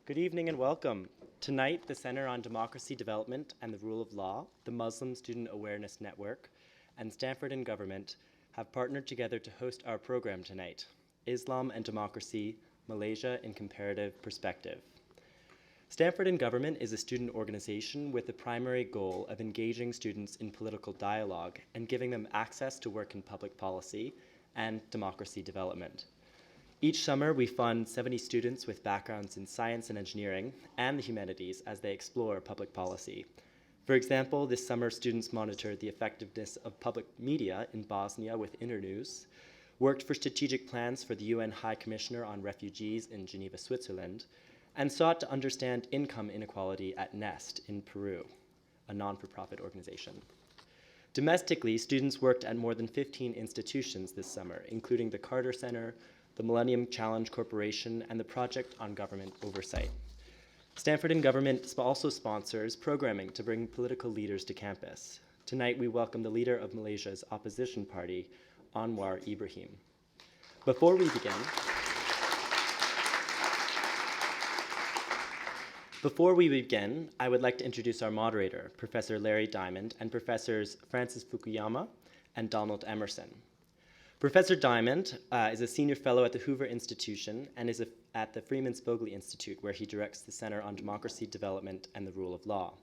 Good evening and welcome. Tonight, the Center on Democracy Development and the Rule of Law, the Muslim Student Awareness Network, and Stanford and Government have partnered together to host our program tonight, Islam and Democracy, Malaysia in Comparative Perspective. Stanford and Government is a student organization with the primary goal of engaging students in political dialogue and giving them access to work in public policy and democracy development. Each summer, we fund 70 students with backgrounds in science and engineering and the humanities as they explore public policy. For example, this summer, students monitored the effectiveness of public media in Bosnia with Internews, worked for strategic plans for the UN High Commissioner on Refugees in Geneva, Switzerland, and sought to understand income inequality at NEST in Peru, a non-for-profit organization. Domestically, students worked at more than 15 institutions this summer, including the Carter Center, the Millennium Challenge Corporation, and the Project on Government Oversight. Stanford and Government also sponsors programming to bring political leaders to campus. Tonight, we welcome the leader of Malaysia's opposition party, Anwar Ibrahim. Before we begin, I would like to introduce our moderator, Professor Larry Diamond, and Professors Francis Fukuyama and Donald Emerson. Professor Diamond is a senior fellow at the Hoover Institution and is at the Freeman Spogli Institute, where he directs the Center on Democracy Development and the Rule of Law.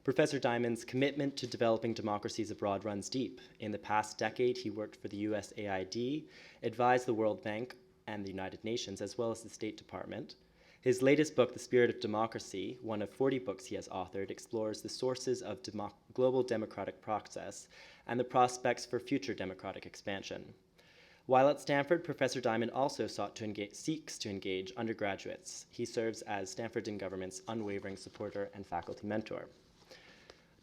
Professor Diamond's commitment to developing democracies abroad runs deep. In the past decade, he worked for the USAID, advised the World Bank and the United Nations, as well as the State Department. His latest book, The Spirit of Democracy, one of 40 books he has authored, explores the sources of global democratic process and the prospects for future democratic expansion. While at Stanford, Professor Diamond also seeks to engage undergraduates. He serves as Stanford and Government's unwavering supporter and faculty mentor.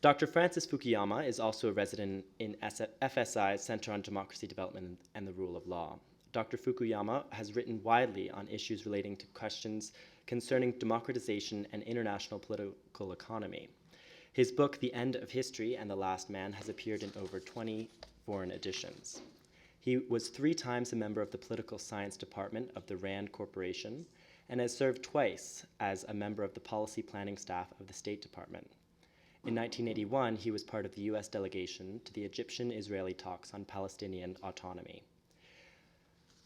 Dr. Francis Fukuyama is also a resident in FSI's Center on Democracy Development and the Rule of Law. Dr. Fukuyama has written widely on issues relating to questions concerning democratization and international political economy. His book, The End of History and the Last Man, has appeared in over 20 foreign editions. He was 3 times a member of the Political Science Department of the RAND Corporation and has served twice as a member of the policy planning staff of the State Department. In 1981, he was part of the US delegation to the Egyptian-Israeli talks on Palestinian autonomy.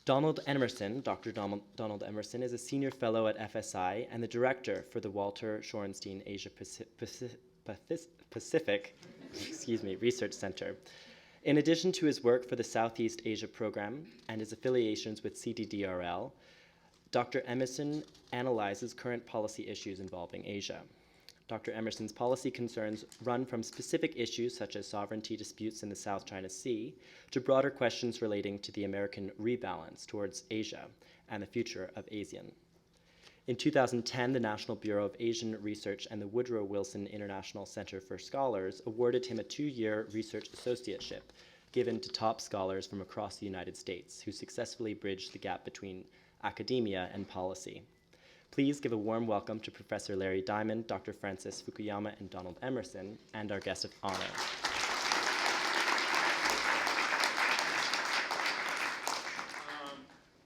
Donald Emerson, Dr. Donald Emerson, is a senior fellow at FSI and the director for the Walter Shorenstein Asia Pacific Research Center. In addition to his work for the Southeast Asia Program and his affiliations with CDDRL, Dr. Emerson analyzes current policy issues involving Asia. Dr. Emerson's policy concerns run from specific issues such as sovereignty disputes in the South China Sea to broader questions relating to the American rebalance towards Asia and the future of ASEAN. In 2010, the National Bureau of Asian Research and the Woodrow Wilson International Center for Scholars awarded him a 2-year research associateship given to top scholars from across the United States who successfully bridged the gap between academia and policy. Please give a warm welcome to Professor Larry Diamond, Dr. Francis Fukuyama, and Donald Emerson, and our guest of honor.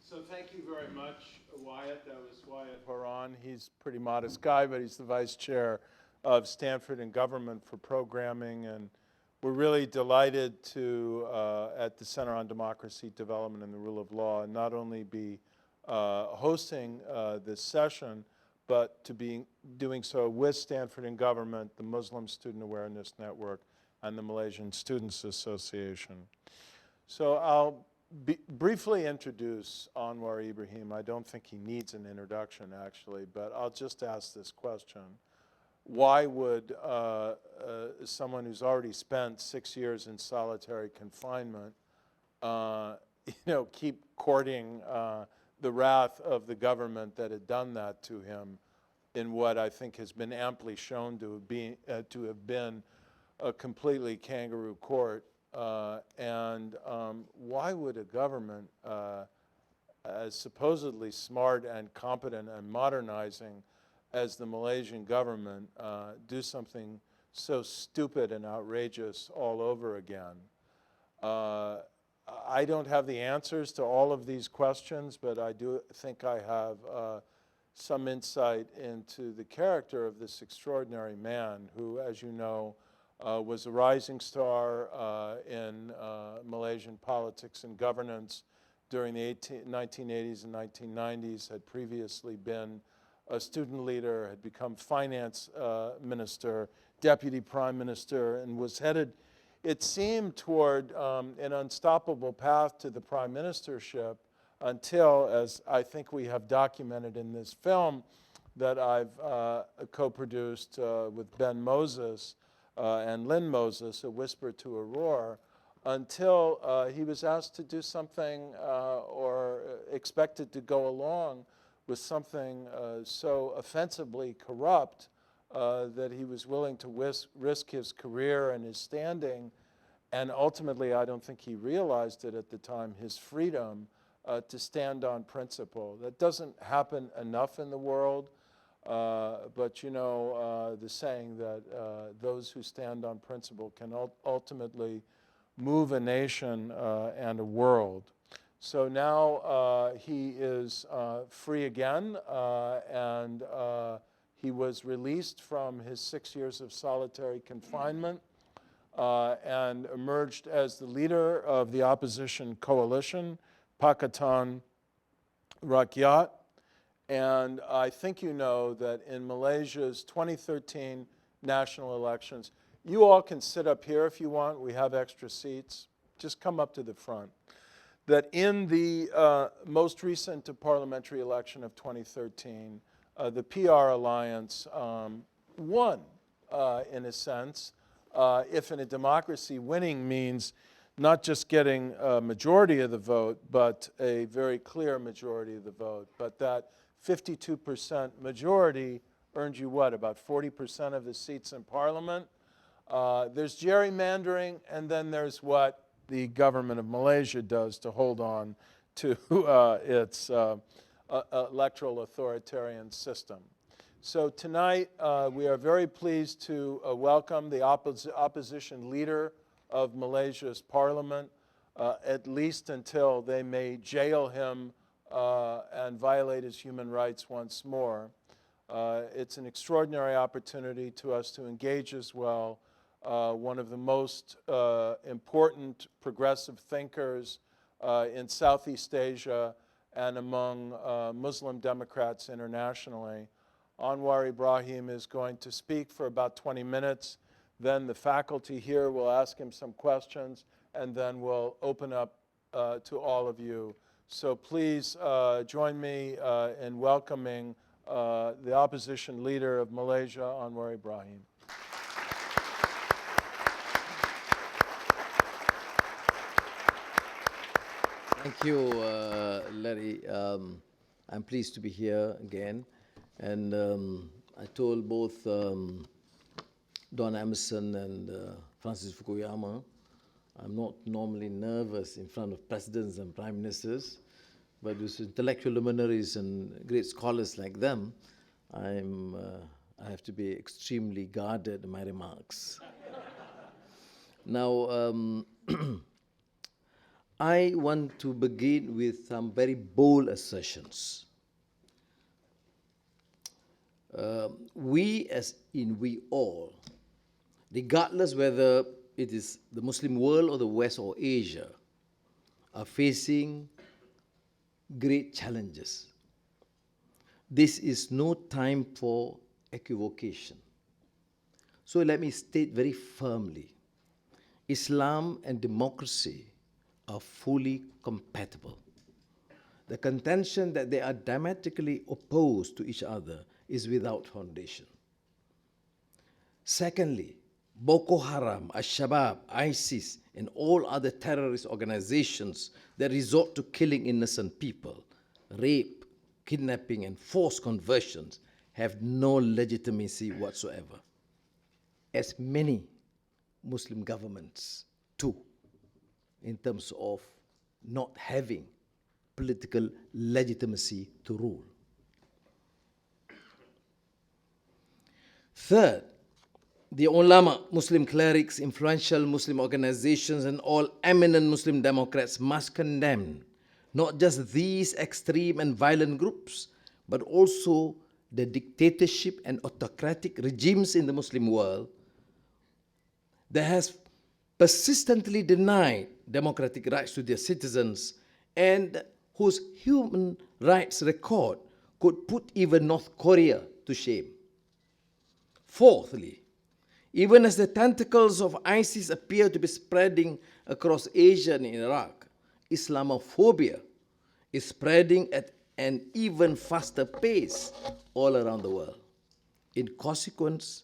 So thank you very much, Wyatt. That was Wyatt Horan. He's a pretty modest guy, but he's the vice chair of Stanford and Government for Programming, and we're really delighted to, at the Center on Democracy Development and the Rule of Law, and not only be hosting this session, but to be doing so with Stanford and Government, the Muslim Student Awareness Network, and the Malaysian Students Association. So I'll briefly introduce Anwar Ibrahim. I don't think he needs an introduction, actually, but I'll just ask this question. Why would someone who's already spent 6 years in solitary confinement keep courting the wrath of the government that had done that to him in what I think has been amply shown to have been a completely kangaroo court? Why would a government as supposedly smart and competent and modernizing as the Malaysian government do something so stupid and outrageous all over again? I don't have the answers to all of these questions, but I do think I have some insight into the character of this extraordinary man who, as you know, was a rising star in Malaysian politics and governance during the 1980s and 1990s, had previously been a student leader, had become finance minister, deputy prime minister, and was headed, it seemed, toward an unstoppable path to the prime ministership until, as I think we have documented in this film that I've co-produced with Ben Moses and Lynn Moses, A Whisper to a Roar, until he was asked to do something or expected to go along with something so offensively corrupt that he was willing to risk his career and his standing, and ultimately, I don't think he realized it at the time, his freedom to stand on principle. That doesn't happen enough in the world, but you know the saying that those who stand on principle can ultimately move a nation and a world. So now he is free again, and he was released from his 6 years of solitary confinement and emerged as the leader of the opposition coalition, Pakatan Rakyat. And I think you know that in Malaysia's 2013 national elections, you all can sit up here if you want. We have extra seats. Just come up to the front. That in the most recent parliamentary election of 2013, the PR Alliance won, in a sense. If in a democracy, winning means not just getting a majority of the vote, but a very clear majority of the vote. But that 52% majority earned you what, about 40% of the seats in parliament? There's gerrymandering, and then there's what the government of Malaysia does to hold on to its electoral authoritarian system. So tonight, we are very pleased to welcome the opposition leader of Malaysia's parliament, at least until they may jail him and violate his human rights once more. It's an extraordinary opportunity to us to engage as well one of the most important progressive thinkers in Southeast Asia and among Muslim Democrats internationally. Anwar Ibrahim is going to speak for about 20 minutes. Then the faculty here will ask him some questions, and then we'll open up to all of you. So please join me in welcoming the opposition leader of Malaysia, Anwar Ibrahim. Thank you, Larry. I'm pleased to be here again. And I told both Don Emerson and Francis Fukuyama, I'm not normally nervous in front of presidents and prime ministers, but with intellectual luminaries and great scholars like them, I have to be extremely guarded in my remarks. Now, I want to begin with some very bold assertions. We, as in we all, regardless whether it is the Muslim world or the West or Asia, are facing great challenges. This is no time for equivocation. So let me state very firmly, Islam and democracy are fully compatible. The contention that they are diametrically opposed to each other is without foundation. Secondly, Boko Haram, Al-Shabaab, ISIS, and all other terrorist organizations that resort to killing innocent people, rape, kidnapping, and forced conversions have no legitimacy whatsoever, as many Muslim governments too, in terms of not having political legitimacy to rule. Third, the ulama, Muslim clerics, influential Muslim organizations, and all eminent Muslim Democrats must condemn not just these extreme and violent groups, but also the dictatorship and autocratic regimes in the Muslim world that has persistently denied democratic rights to their citizens and whose human rights record could put even North Korea to shame. Fourthly, even as the tentacles of ISIS appear to be spreading across Asia and Iraq, Islamophobia is spreading at an even faster pace all around the world. In consequence,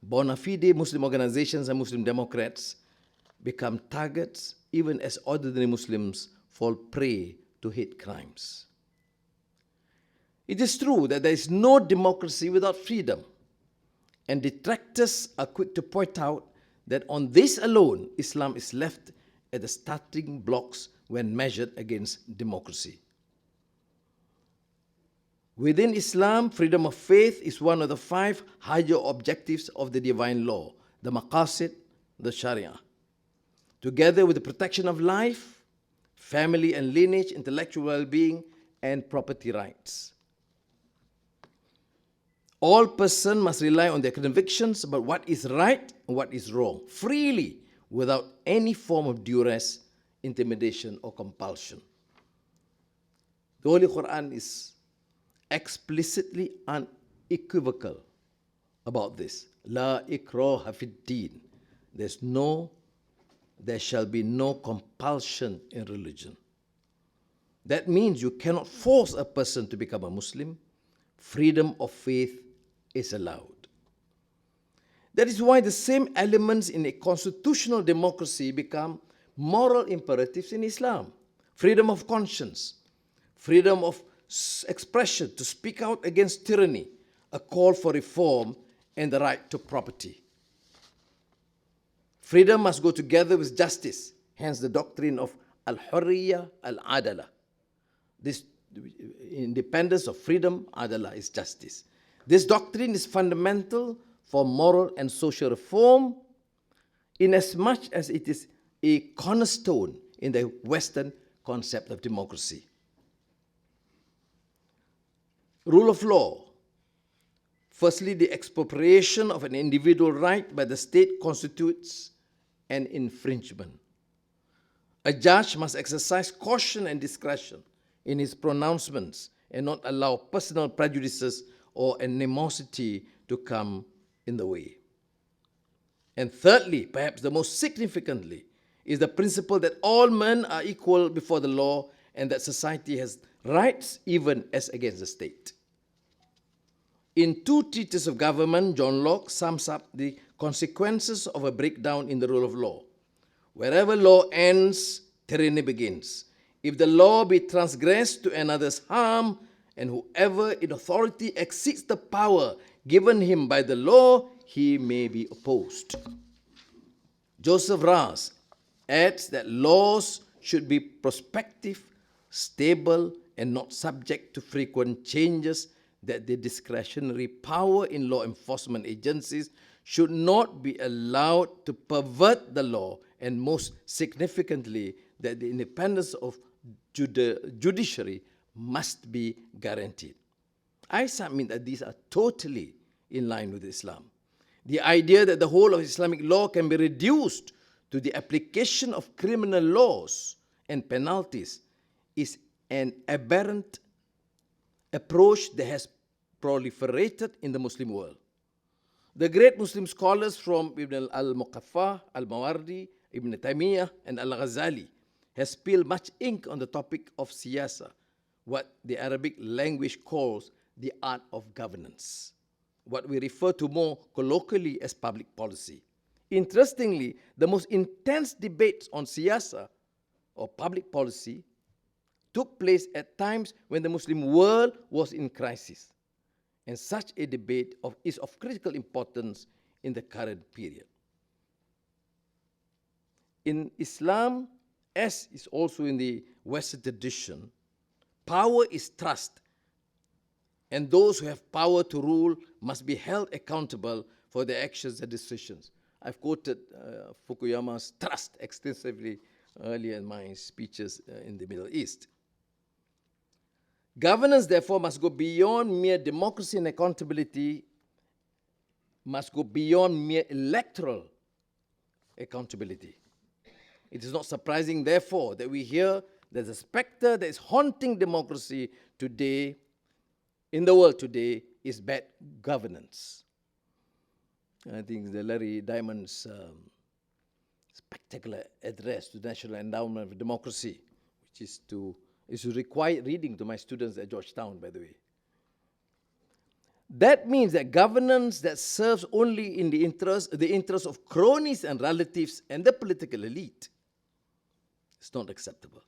bona fide Muslim organizations and Muslim Democrats become targets even as ordinary Muslims fall prey to hate crimes. It is true that there is no democracy without freedom, and detractors are quick to point out that on this alone, Islam is left at the starting blocks when measured against democracy. Within Islam, freedom of faith is one of the 5 higher objectives of the divine law, the maqasid, the Sharia. Together with the protection of life, family and lineage, intellectual well-being, and property rights. All persons must rely on their convictions about what is right and what is wrong, freely, without any form of duress, intimidation, or compulsion. The Holy Quran is explicitly unequivocal about this. La ikraha fid din. There shall be no compulsion in religion. That means you cannot force a person to become a Muslim. Freedom of faith is allowed. That is why the same elements in a constitutional democracy become moral imperatives in Islam. Freedom of conscience, freedom of expression, to speak out against tyranny, a call for reform, and the right to property. Freedom must go together with justice, hence the doctrine of al-hurriya al-adala. This independence of freedom, adala, is justice. This doctrine is fundamental for moral and social reform, inasmuch as it is a cornerstone in the Western concept of democracy. Rule of law. Firstly, the expropriation of an individual right by the state constitutes an infringement. A judge must exercise caution and discretion in his pronouncements and not allow personal prejudices or animosity to come in the way. And thirdly, perhaps the most significantly, is the principle that all men are equal before the law and that society has rights even as against the state. In 2 Treatises of Government, John Locke sums up the consequences of a breakdown in the rule of law. Wherever law ends, tyranny begins. If the law be transgressed to another's harm, and whoever in authority exceeds the power given him by the law, he may be opposed. Joseph Raz adds that laws should be prospective, stable, and not subject to frequent changes, that the discretionary power in law enforcement agencies should not be allowed to pervert the law, and most significantly, that the independence of judiciary must be guaranteed. I submit that these are totally in line with Islam. The idea that the whole of Islamic law can be reduced to the application of criminal laws and penalties is an aberrant approach that has proliferated in the Muslim world. The great Muslim scholars from Ibn al-Muqaffa, al-Mawardi, Ibn Taymiyyah, and al-Ghazali has spilled much ink on the topic of siyasa, what the Arabic language calls the art of governance, what we refer to more colloquially as public policy. Interestingly, the most intense debates on siyasa, or public policy, took place at times when the Muslim world was in crisis. And such a debate is of critical importance in the current period. In Islam, as is also in the Western tradition, power is trust, and those who have power to rule must be held accountable for their actions and decisions. I've quoted Fukuyama's trust extensively earlier in my speeches in the Middle East. Governance, therefore, must go beyond mere democracy and accountability, must go beyond mere electoral accountability. It is not surprising, therefore, that we hear there's a specter that is haunting democracy today, in the world today, is bad governance. And I think the Larry Diamond's spectacular address to the National Endowment of Democracy, which is required reading to my students at Georgetown, by the way. That means that governance that serves only in the interest of cronies and relatives and the political elite is not acceptable.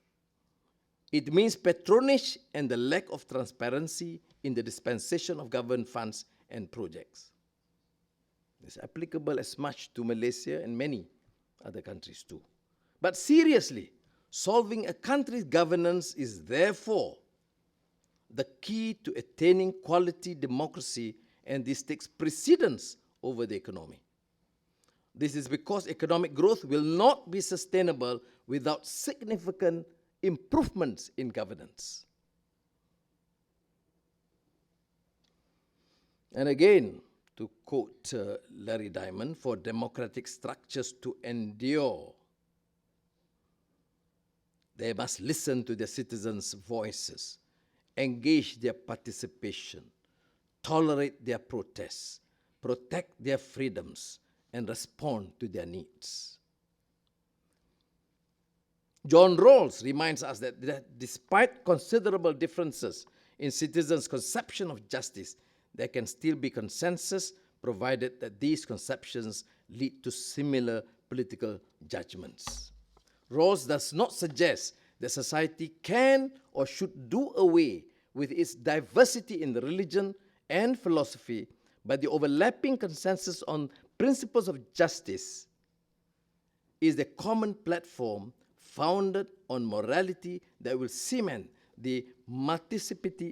It means patronage and the lack of transparency in the dispensation of government funds and projects. It's applicable as much to Malaysia and many other countries too. But seriously, solving a country's governance is therefore the key to attaining quality democracy, and this takes precedence over the economy. This is because economic growth will not be sustainable without significant improvements in governance. And again, to quote Larry Diamond, for democratic structures to endure, they must listen to their citizens' voices, engage their participation, tolerate their protests, protect their freedoms, and respond to their needs. John Rawls reminds us that despite considerable differences in citizens' conception of justice, there can still be consensus, provided that these conceptions lead to similar political judgments. Rawls does not suggest that society can or should do away with its diversity in religion and philosophy, but the overlapping consensus on principles of justice is the common platform founded on morality that will cement the multiplicity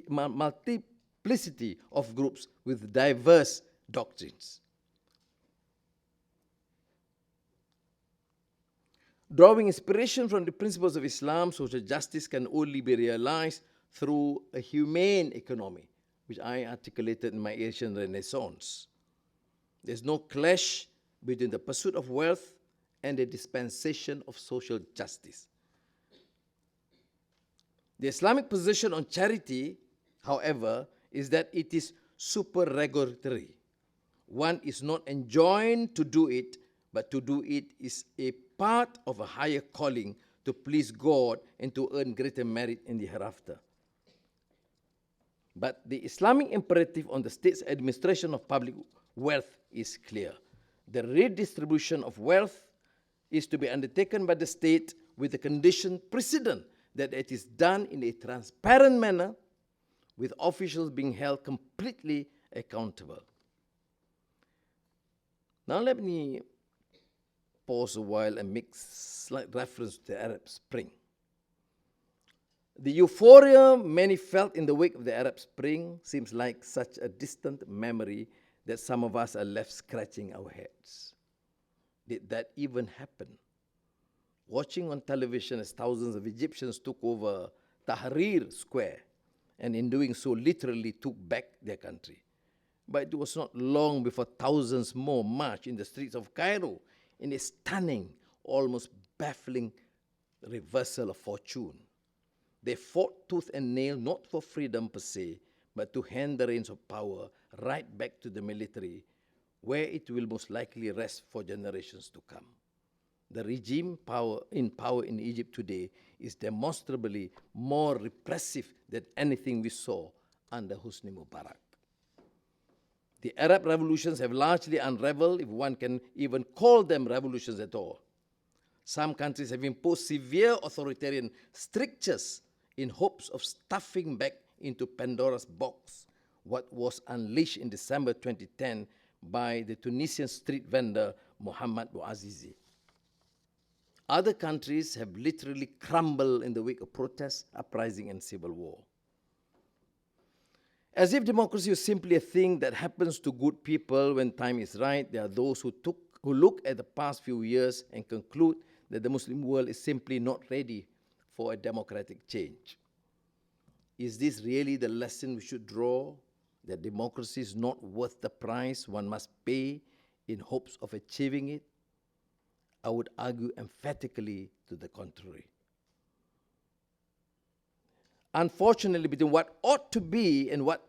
of groups with diverse doctrines. Drawing inspiration from the principles of Islam, social justice can only be realized through a humane economy, which I articulated in my Asian Renaissance. There's no clash between the pursuit of wealth and the dispensation of social justice. The Islamic position on charity, however, is that it is supererogatory. One is not enjoined to do it, but to do it is a part of a higher calling to please God and to earn greater merit in the hereafter. But the Islamic imperative on the state's administration of public wealth is clear. The redistribution of wealth is to be undertaken by the state with the condition precedent that it is done in a transparent manner, with officials being held completely accountable. Now let me pause a while and make slight reference to the Arab Spring. The euphoria many felt in the wake of the Arab Spring seems like such a distant memory that some of us are left scratching our heads. Did that even happen? Watching on television as thousands of Egyptians took over Tahrir Square, and in doing so literally took back their country. But it was not long before thousands more marched in the streets of Cairo in a stunning, almost baffling reversal of fortune. They fought tooth and nail not for freedom per se, but to hand the reins of power right back to the military, where it will most likely rest for generations to come. The regime in power in Egypt today is demonstrably more repressive than anything we saw under Hosni Mubarak. The Arab revolutions have largely unraveled, if one can even call them revolutions at all. Some countries have imposed severe authoritarian strictures in hopes of stuffing back into Pandora's box what was unleashed in December 2010 by the Tunisian street vendor Mohamed Bouazizi. Other countries have literally crumbled in the wake of protests, uprising, and civil war. As if democracy is simply a thing that happens to good people when time is right, there are those who look at the past few years and conclude that the Muslim world is simply not ready for a democratic change. Is this really the lesson we should draw? That democracy is not worth the price one must pay in hopes of achieving it? I would argue emphatically to the contrary. Unfortunately, between what ought to be and what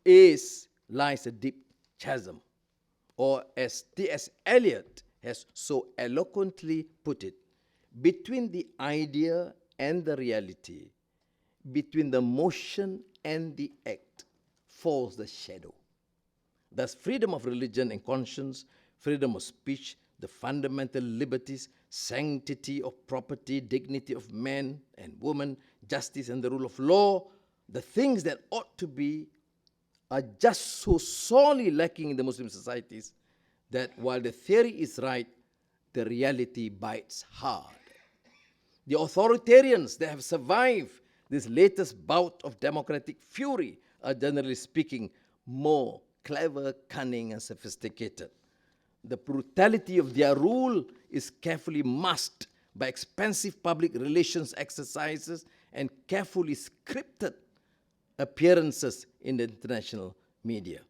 is lies a deep chasm. Or as T.S. Eliot has so eloquently put it, between the idea and the reality, between the motion and the act, falls the shadow. Thus, freedom of religion and conscience, freedom of speech, the fundamental liberties, sanctity of property, dignity of man and woman, justice and the rule of law, the things that ought to be, are just so sorely lacking in the Muslim societies that while the theory is right, the reality bites hard. The authoritarians that have survived this latest bout of democratic fury are, generally speaking, more clever, cunning, and sophisticated. The brutality of their rule is carefully masked by expensive public relations exercises and carefully scripted appearances in the international media.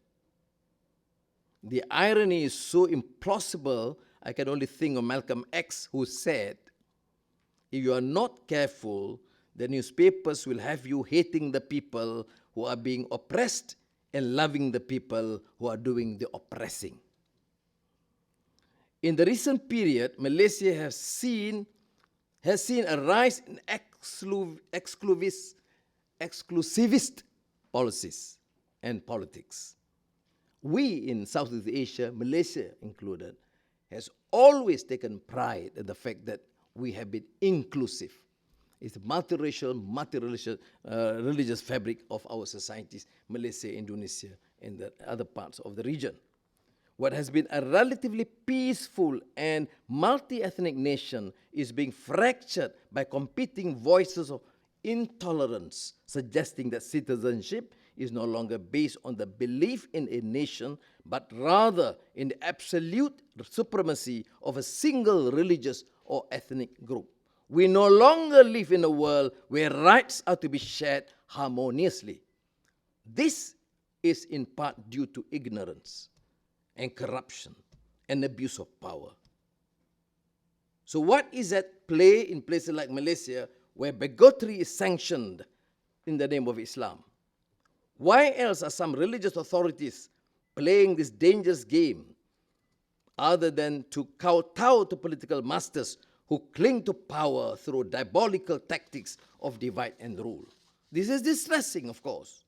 The irony is so implausible, I can only think of Malcolm X, who said, if you are not careful, the newspapers will have you hating the people who are being oppressed and loving the people who are doing the oppressing. In the recent period, Malaysia has seen a rise in exclusivist policies and politics. We in Southeast Asia, Malaysia included, has always taken pride in the fact that we have been inclusive. It's the multiracial, religious fabric of our societies, Malaysia, Indonesia, and the other parts of the region. What has been a relatively peaceful and multi-ethnic nation is being fractured by competing voices of intolerance, suggesting that citizenship is no longer based on the belief in a nation, but rather in the absolute supremacy of a single religious or ethnic group. We no longer live in a world where rights are to be shared harmoniously. This is in part due to ignorance and corruption and abuse of power. So what is at play in places like Malaysia where bigotry is sanctioned in the name of Islam? Why else are some religious authorities playing this dangerous game other than to kowtow to political masters who cling to power through diabolical tactics of divide and rule? This is distressing, of course,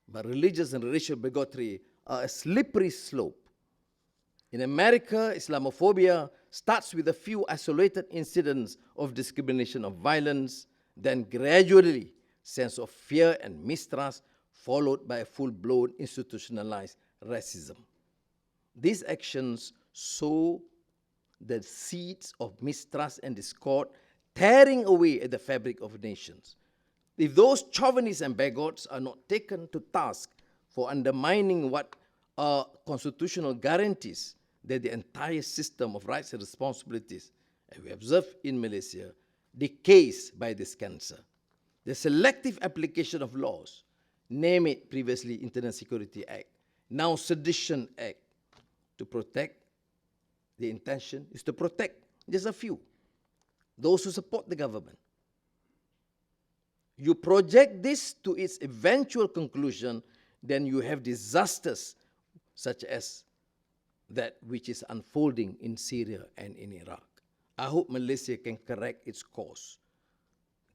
but religious and racial bigotry are a slippery slope. In America, Islamophobia starts with a few isolated incidents of discrimination or violence, then gradually sense of fear and mistrust, followed by a full-blown institutionalized racism. These actions sow the seeds of mistrust and discord, tearing away at the fabric of nations. If those chauvinists and bigots are not taken to task for undermining what are constitutional guarantees that the entire system of rights and responsibilities, as we observe in Malaysia, decays by this cancer. The selective application of laws, name it previously Internal Security Act, now Sedition Act, to protect, the intention is to protect just a few, those who support the government. You project this to its eventual conclusion, then you have disasters such as that which is unfolding in Syria and in Iraq. I hope Malaysia can correct its course.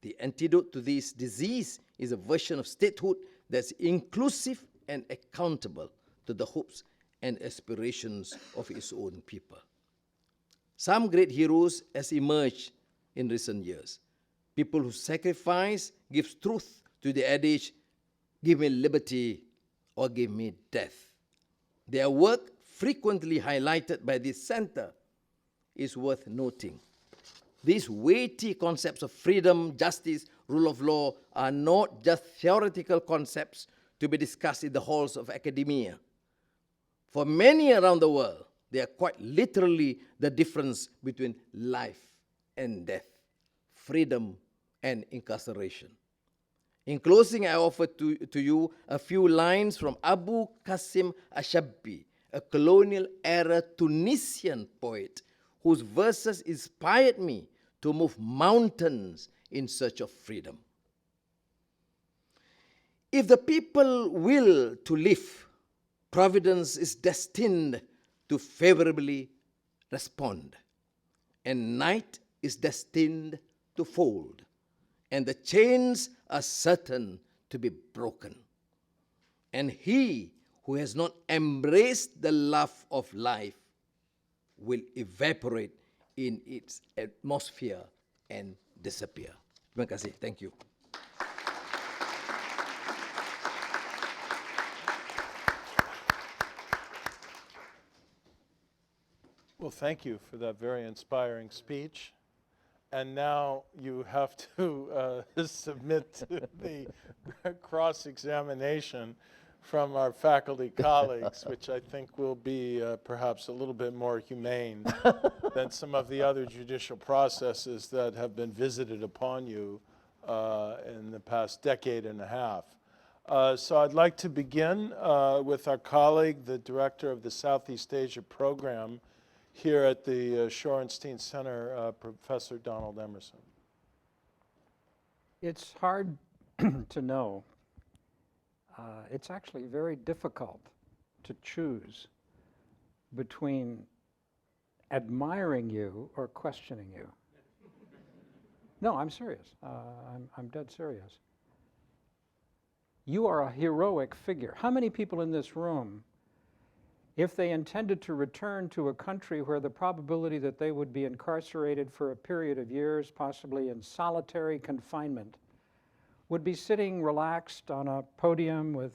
The antidote to this disease is a version of statehood that's inclusive and accountable to the hopes and aspirations of its own people. Some great heroes has emerged in recent years. People who sacrifice, gives truth to the adage, give me liberty or give me death. Their work, frequently highlighted by this center, is worth noting. These weighty concepts of freedom, justice, rule of law are not just theoretical concepts to be discussed in the halls of academia. For many around the world, they are quite literally the difference between life and death, freedom and incarceration. In closing, I offer to you a few lines from Abu Qasim Ashabbi, a colonial-era Tunisian poet whose verses inspired me to move mountains in search of freedom. If the people will to live, Providence is destined to favorably respond, and night is destined to fold, and the chains are certain to be broken. And he who has not embraced the love of life will evaporate in its atmosphere and disappear. Terima kasih. Thank you. Well, thank you for that very inspiring speech. And now you have to submit to the cross-examination from our faculty colleagues, which I think will be perhaps a little bit more humane than some of the other judicial processes that have been visited upon you in the past decade and a half. So I'd like to begin with our colleague, the director of the Southeast Asia program here at the Shorenstein Center, Professor Donald Emerson. It's hard to know. It's actually very difficult to choose between admiring you or questioning you. No, I'm serious. I'm dead serious. You are a heroic figure. How many people in this room, if they intended to return to a country where the probability that they would be incarcerated for a period of years, possibly in solitary confinement, would be sitting relaxed on a podium with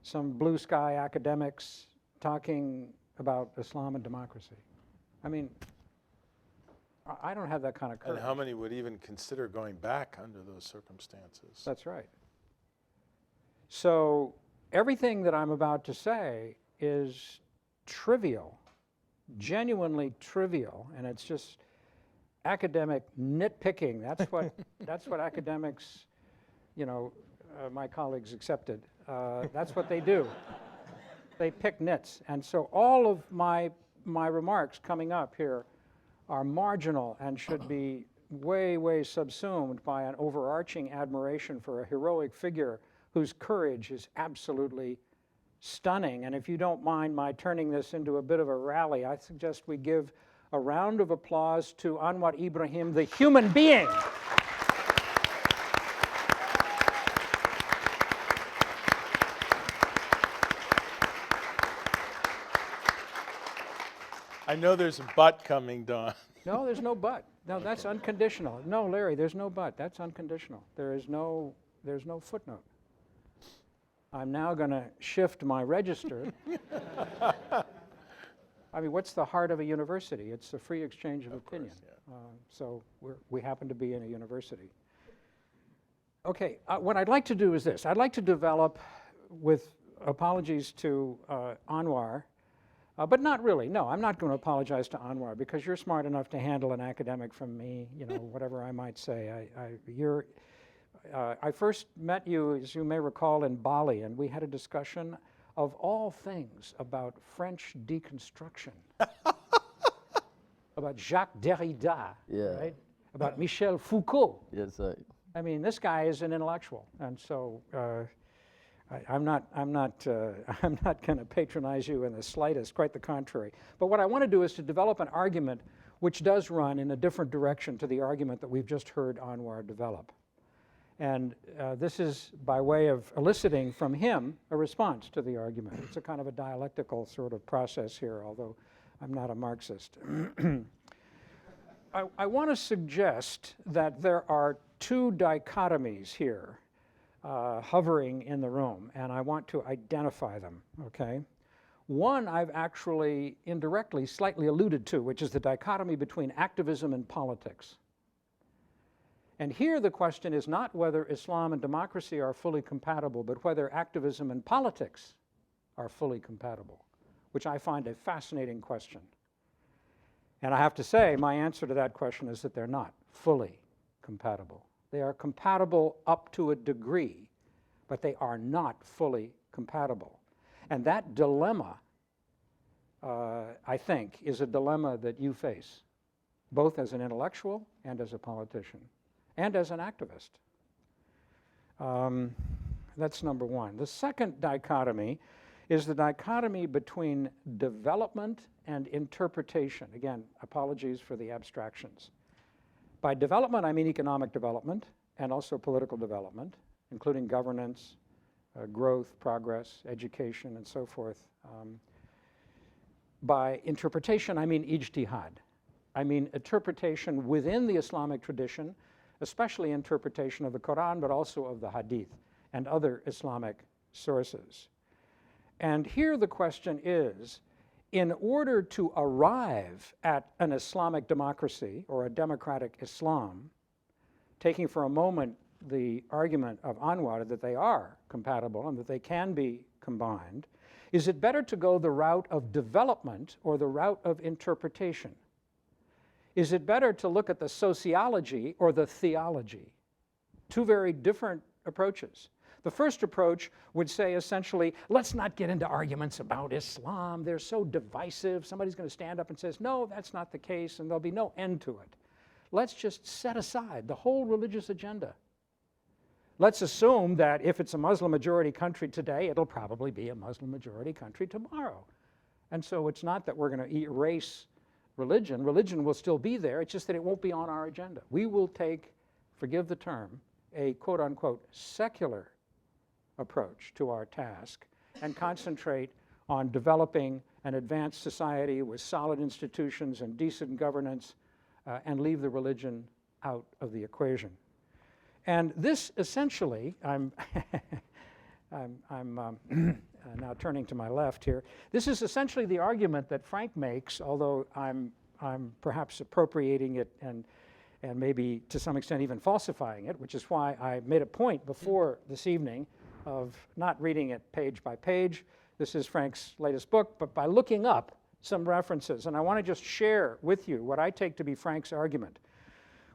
some blue sky academics talking about Islam and democracy? I mean, I don't have that kind of courage. And how many would even consider going back under those circumstances? That's right. So everything that I'm about to say is trivial, genuinely trivial, and it's just academic nitpicking. That's what that's what academics, you know, my colleagues accepted. That's what they do. They pick nits, and so all of my remarks coming up here are marginal and should be way subsumed by an overarching admiration for a heroic figure whose courage is absolutely stunning. And if you don't mind my turning this into a bit of a rally, I suggest we give a round of applause to Anwar Ibrahim, the human being. I know there's a but coming, Don. No, there's no but. No, that's unconditional. No, Larry, there's no but. That's unconditional. There's no footnote. I'm now going to shift my register. I mean, what's the heart of a university? It's the free exchange of opinion. Course, yeah. So we happen to be in a university. Okay, what I'd like to do is this. I'd like to develop, with apologies to Anwar, but not really. No, I'm not going to apologize to Anwar because you're smart enough to handle an academic from me, you know, whatever I might say. I first met you, as you may recall, in Bali, and we had a discussion of all things about French deconstruction, about Jacques Derrida, right? About Michel Foucault. Yes, sir. I mean, this guy is an intellectual, and so I'm not going to patronize you in the slightest. Quite the contrary. But what I want to do is to develop an argument which does run in a different direction to the argument that we've just heard Anwar develop. And this is by way of eliciting from him a response to the argument. It's a kind of a dialectical sort of process here, although I'm not a Marxist. I want to suggest that there are two dichotomies here hovering in the room, and I want to identify them, okay? One I've actually indirectly slightly alluded to, which is the dichotomy between activism and politics. And here the question is not whether Islam and democracy are fully compatible, but whether activism and politics are fully compatible, which I find a fascinating question. And I have to say, my answer to that question is that they're not fully compatible. They are compatible up to a degree, but they are not fully compatible. And that dilemma, I think, is a dilemma that you face, both as an intellectual and as a politician, and as an activist. That's number one. The second dichotomy is the dichotomy between development and interpretation. Again, apologies for the abstractions. By development, I mean economic development and also political development, including governance, growth, progress, education, and so forth. By interpretation, I mean ijtihad. I mean interpretation within the Islamic tradition, especially interpretation of the Quran, but also of the Hadith and other Islamic sources. And here the question is, in order to arrive at an Islamic democracy or a democratic Islam, taking for a moment the argument of Anwar that they are compatible and that they can be combined, is it better to go the route of development or the route of interpretation? Is it better to look at the sociology or the theology? Two very different approaches. The first approach would say essentially, let's not get into arguments about Islam. They're so divisive. Somebody's going to stand up and says, no, that's not the case, and there'll be no end to it. Let's just set aside the whole religious agenda. Let's assume that if it's a Muslim majority country today, it'll probably be a Muslim majority country tomorrow. And so it's not that we're going to erase religion. Religion will still be there. It's just that it won't be on our agenda. We will take, forgive the term, a quote-unquote secular approach to our task and concentrate on developing an advanced society with solid institutions and decent governance and leave the religion out of the equation. And this essentially, I'm now turning to my left here, this is essentially the argument that Frank makes, although I'm perhaps appropriating it and maybe to some extent even falsifying it, which is why I made a point before this evening of not reading it page by page. This is Frank's latest book, but by looking up some references. And I want to just share with you what I take to be Frank's argument,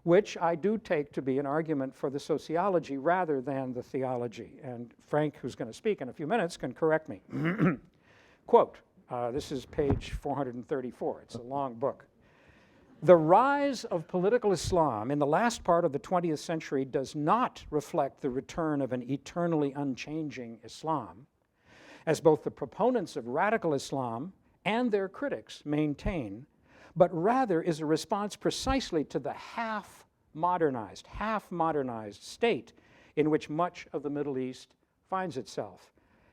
which I do take to be an argument for the sociology rather than the theology. And Frank, who's going to speak in a few minutes, can correct me. Quote, this is page 434. It's a long book. The rise of political Islam in the last part of the 20th century does not reflect the return of an eternally unchanging Islam, as both the proponents of radical Islam and their critics maintain, but rather is a response precisely to the half-modernized state in which much of the Middle East finds itself.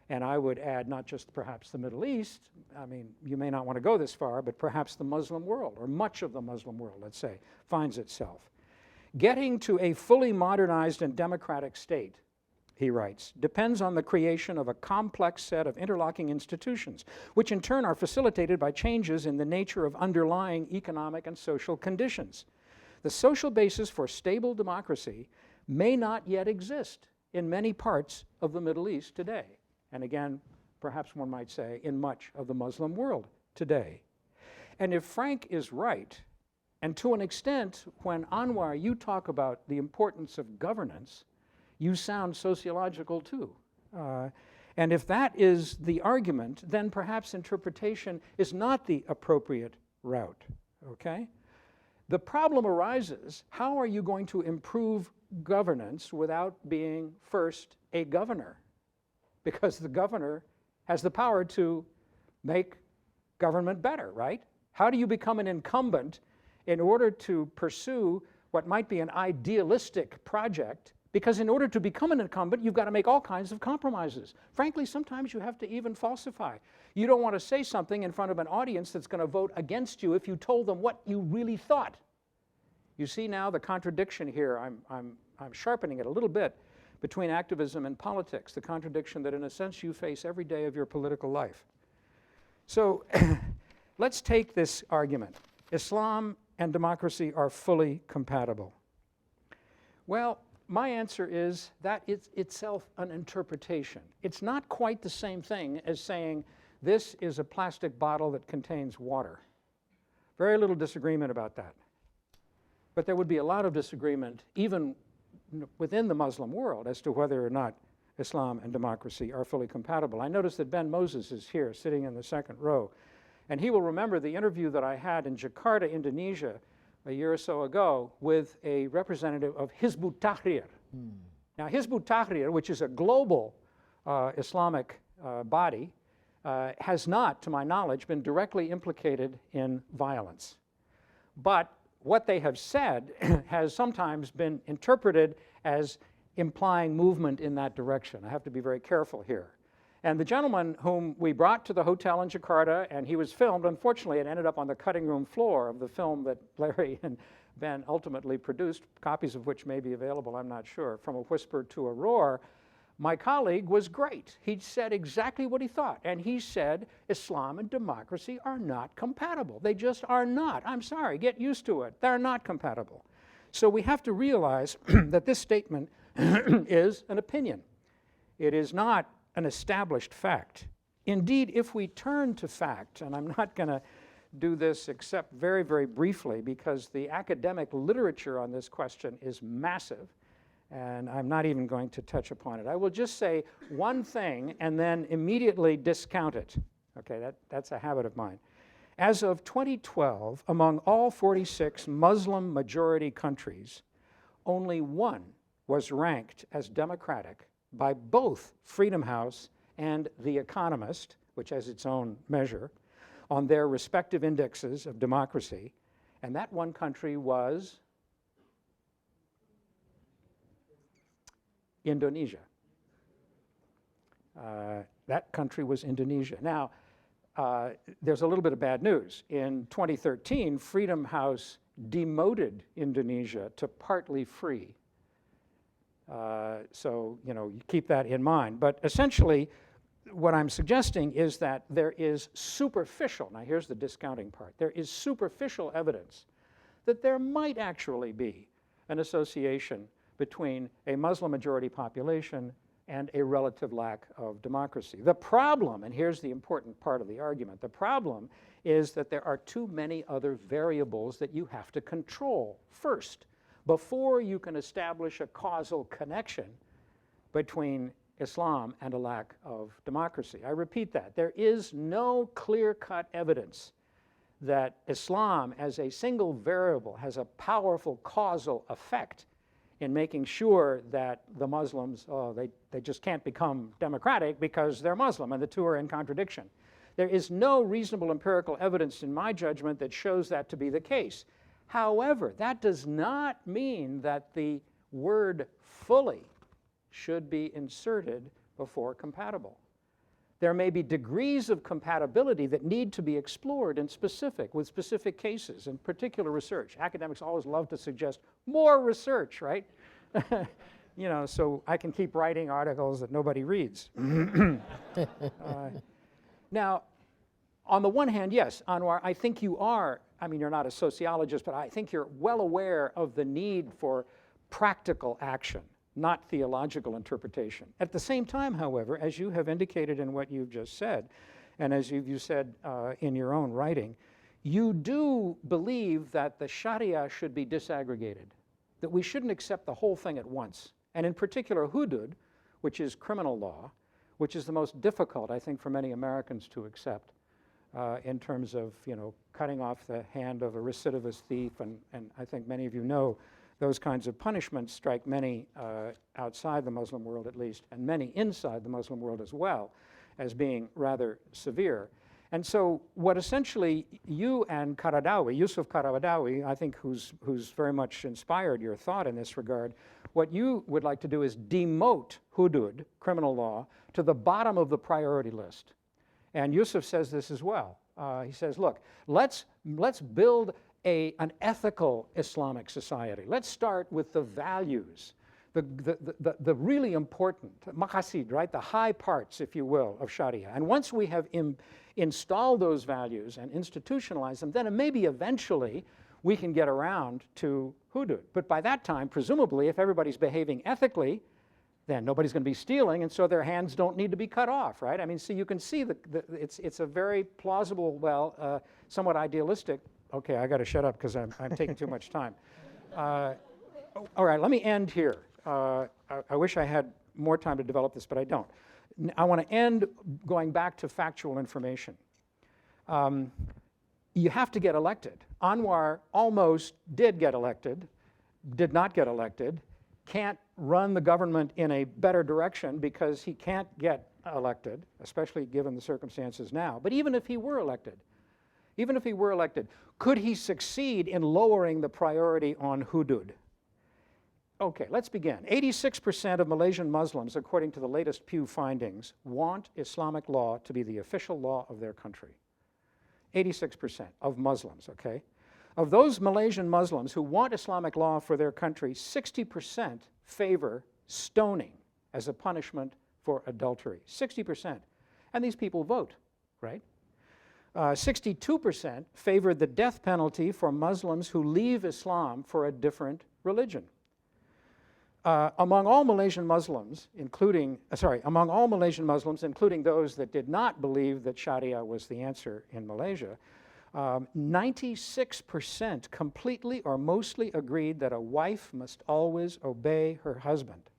And I would add not just perhaps the Middle East, I mean, you may not want to go this far, but perhaps the Muslim world, or much of the Muslim world, let's say, finds itself. Getting to a fully modernized and democratic state, he writes, depends on the creation of a complex set of interlocking institutions, which in turn are facilitated by changes in the nature of underlying economic and social conditions. The social basis for stable democracy may not yet exist in many parts of the Middle East today. And again, perhaps one might say, in much of the Muslim world today. And if Frank is right, and to an extent, when Anwar, you talk about the importance of governance, you sound sociological too. And if that is the argument, then perhaps interpretation is not the appropriate route, okay? The problem arises, how are you going to improve governance without being first a governor? Because the governor has the power to make government better, right? How do you become an incumbent in order to pursue what might be an idealistic project? Because in order to become an incumbent, you've got to make all kinds of compromises. Frankly, sometimes you have to even falsify. You don't want to say something in front of an audience that's going to vote against you if you told them what you really thought. You see now the contradiction here. I'm sharpening it a little bit between activism and politics, the contradiction that in a sense you face every day of your political life. So let's take this argument. Islam and democracy are fully compatible. Well, my answer is that it's itself an interpretation. It's not quite the same thing as saying this is a plastic bottle that contains water. Very little disagreement about that. But there would be a lot of disagreement even within the Muslim world as to whether or not Islam and democracy are fully compatible. I notice that Ben Moses is here, sitting in the second row, and he will remember the interview that I had in Jakarta, Indonesia, a year or so ago with a representative of Hizbut Tahrir. Now, Hizbut Tahrir, which is a global Islamic body, has not, to my knowledge, been directly implicated in violence. But what they have said has sometimes been interpreted as implying movement in that direction. I have to be very careful here. And the gentleman whom we brought to the hotel in Jakarta, and he was filmed, unfortunately it ended up on the cutting room floor of the film that Larry and Ben ultimately produced, copies of which may be available, I'm not sure, From a Whisper to a Roar. My colleague was great. He said exactly what he thought. And he said, Islam and democracy are not compatible. They just are not. I'm sorry, get used to it. They're not compatible. So we have to realize that this statement is an opinion. It is not an established fact. Indeed, if we turn to fact, and I'm not going to do this except very, very briefly because the academic literature on this question is massive, and I'm not even going to touch upon it. I will just say one thing and then immediately discount it. Okay, that's a habit of mine. As of 2012, among all 46 Muslim majority countries, only one was ranked as democratic by both Freedom House and The Economist, which has its own measure, on their respective indexes of democracy, and that one country was Indonesia. That country was Indonesia. Now, there's a little bit of bad news. In 2013, Freedom House demoted Indonesia to partly free. So, you keep that in mind. But essentially, what I'm suggesting is that there is superficial, now here's the discounting part, there is superficial evidence that there might actually be an association between a Muslim majority population and a relative lack of democracy. The problem, and here's the important part of the argument, the problem is that there are too many other variables that you have to control first before you can establish a causal connection between Islam and a lack of democracy. I repeat that. There is no clear-cut evidence that Islam as a single variable has a powerful causal effect in making sure that the Muslims, they just can't become democratic because they're Muslim, and the two are in contradiction. There is no reasonable empirical evidence, in my judgment, that shows that to be the case. However, that does not mean that the word fully should be inserted before compatible. There may be degrees of compatibility that need to be explored with specific cases and particular research. Academics always love to suggest more research, right? So I can keep writing articles that nobody reads. Now, on the one hand, yes, Anwar, I think you are, you're not a sociologist, but I think you're well aware of the need for practical action, not theological interpretation. At the same time, however, as you have indicated in what you've just said, and as you said in your own writing, you do believe that the Sharia should be disaggregated, that we shouldn't accept the whole thing at once. And in particular, hudud, which is criminal law, which is the most difficult, I think, for many Americans to accept in terms of, cutting off the hand of a recidivist thief, and I think many of you know those kinds of punishments strike many outside the Muslim world at least, and many inside the Muslim world as well, as being rather severe. And so what essentially you and Qaradawi, Yusuf Qaradawi, I think who's very much inspired your thought in this regard, what you would like to do is demote hudud, criminal law, to the bottom of the priority list. And Yusuf says this as well. He says, look, let's build an ethical Islamic society. Let's start with the values, the really important maqasid, right? The high parts, if you will, of Sharia. And once we have installed those values and institutionalized them, then maybe eventually we can get around to hudud. But by that time, presumably, if everybody's behaving ethically, then nobody's going to be stealing, and so their hands don't need to be cut off, right? So you can see it's a very plausible, well, somewhat idealistic. Okay, I got to shut up because I'm taking too much time. All right, let me end here. I wish I had more time to develop this, but I don't. I want to end going back to factual information. You have to get elected. Anwar almost did get elected, did not get elected, can't run the government in a better direction because he can't get elected, especially given the circumstances now. But even if he were elected, could he succeed in lowering the priority on hudud? Okay, let's begin. 86% of Malaysian Muslims, according to the latest Pew findings, want Islamic law to be the official law of their country. 86% of Muslims, okay? Of those Malaysian Muslims who want Islamic law for their country, 60% favor stoning as a punishment for adultery. 60%. And these people vote, right? 62% favored the death penalty for Muslims who leave Islam for a different religion. Among all Malaysian Muslims, including those that did not believe that Sharia was the answer in Malaysia, 96% completely or mostly agreed that a wife must always obey her husband.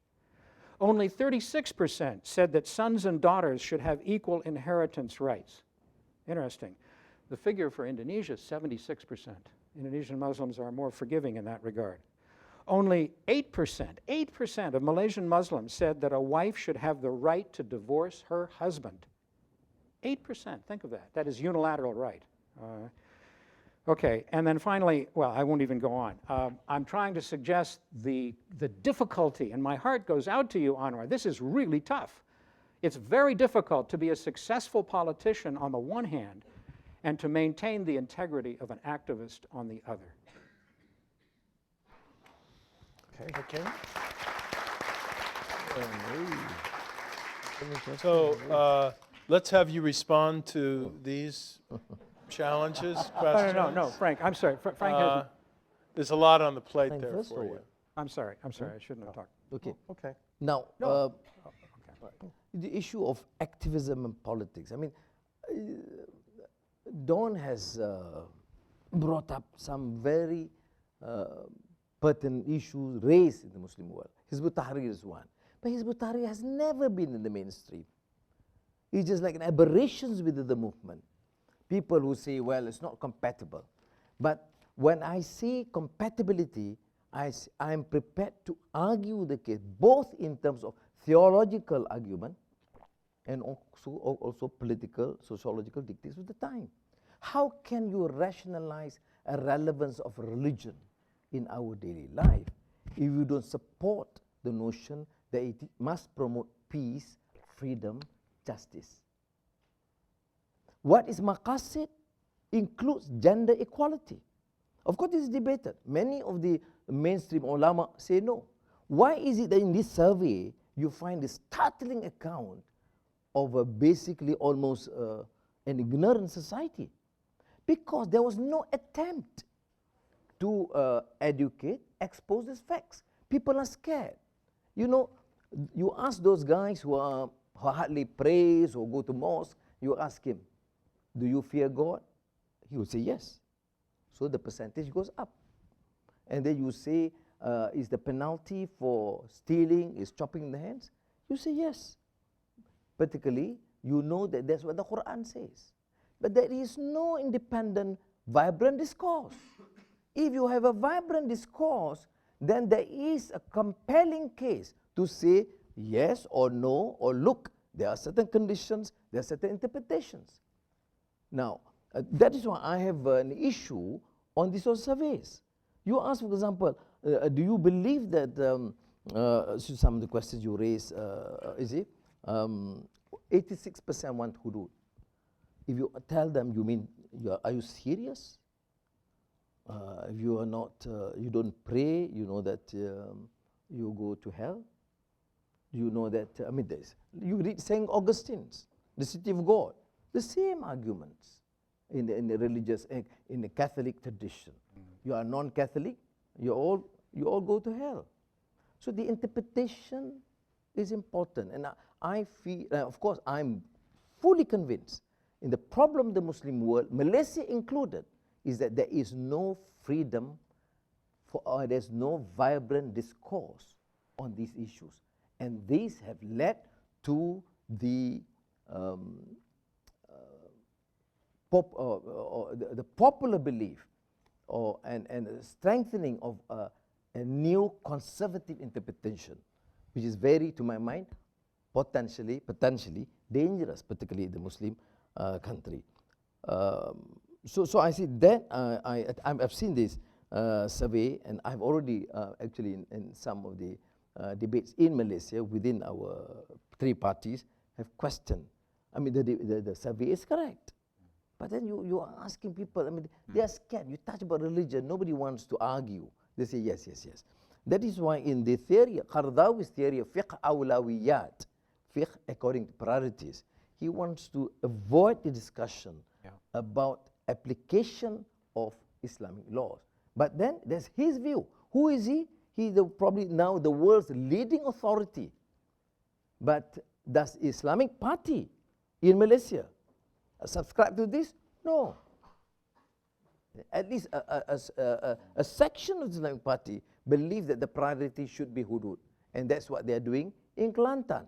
Only 36% said that sons and daughters should have equal inheritance rights. Interesting. The figure for Indonesia is 76%. Indonesian Muslims are more forgiving in that regard. Only 8% of Malaysian Muslims said that a wife should have the right to divorce her husband. 8%, think of that. That is unilateral right. Okay, and then finally, well, I won't even go on. I'm trying to suggest the difficulty, and my heart goes out to you, Anwar. This is really tough. It's very difficult to be a successful politician on the one hand and to maintain the integrity of an activist on the other. Okay. So let's have you respond to these challenges, questions. No, Frank, I'm sorry. Frank hasn't. There's a lot on the plate Frank there first for or you. what? I'm sorry. I shouldn't have talked. Okay. Okay. Now, No. the issue of activism and politics. I mean, Dawn has brought up some very pertinent issues raised in the Muslim world. Hizb ut-Tahrir is one. But Hizb ut-Tahrir has never been in the mainstream. It's just like an aberration within the movement. People who say, well, it's not compatible. But when I say compatibility, I'm prepared to argue the case, both in terms of theological argument and also political, sociological dictates of the time. How can you rationalize a relevance of religion in our daily life if you don't support the notion that it must promote peace, freedom, justice? What is maqasid includes gender equality. Of course, this is debated. Many of the mainstream ulama say no. Why is it that in this survey you find this startling account of a basically almost an ignorant society? Because there was no attempt to educate, expose these facts. People are scared. You know, you ask those guys who hardly prays or go to mosque, you ask him, do you fear God? He will say yes. So the percentage goes up. And then you say, is the penalty for stealing, is chopping the hands? You say yes. Particularly, you know that that's what the Quran says. But there is no independent, vibrant discourse. If you have a vibrant discourse, then there is a compelling case to say yes or no, or look, there are certain conditions, there are certain interpretations. Now, that is why I have an issue on these sort of surveys. You ask, for example, do you believe that, some of the questions you raise, 86% want hudud. If you tell them, you mean, are you serious? If you are not, you don't pray, you know that you go to hell. You know that, you read St. Augustine's, the City of God, the same arguments in the religious, in the Catholic tradition. You are non-Catholic, you all go to hell. So the interpretation is important. And I feel, of course, I'm fully convinced in the problem of the Muslim world, Malaysia included, is that there is no freedom there's no vibrant discourse on these issues. And these have led to the the popular belief and strengthening of a new conservative interpretation, which is very, to my mind, potentially dangerous, particularly in the Muslim country. So I see that I've seen this survey, and I've already actually in some of the debates in Malaysia within our three parties have questioned. I mean, the survey is correct. But then you are asking people, I mean, they are scared. You touch about religion, nobody wants to argue. They say, yes, yes, yes. That is why in the theory, Qaradawi's theory of fiqh awlawiyat, fiqh according to priorities, he wants to avoid the discussion about application of Islamic laws. But then there's his view. Who is he? He's probably now the world's leading authority. But does Islamic Party in Malaysia subscribe to this? No. At least a section of the Islamic Party believe that the priority should be hudud. And that's what they're doing in Kelantan.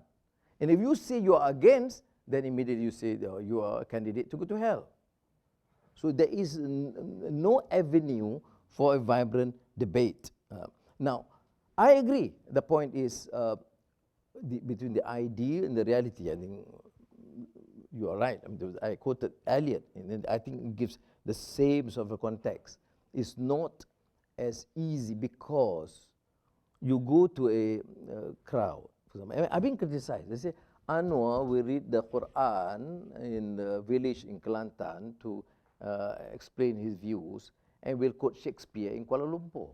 And if you say you are against, then immediately you say you are a candidate to go to hell. So there is no avenue for a vibrant debate. Now, I agree. The point is between the idea and the reality. I think you are right. I mean, I quoted Eliot, and I think it gives the same sort of a context. It's not as easy because you go to a crowd. For example, I've been criticized. They say, Anwar will read the Quran in the village in Kelantan to explain his views, and will quote Shakespeare in Kuala Lumpur.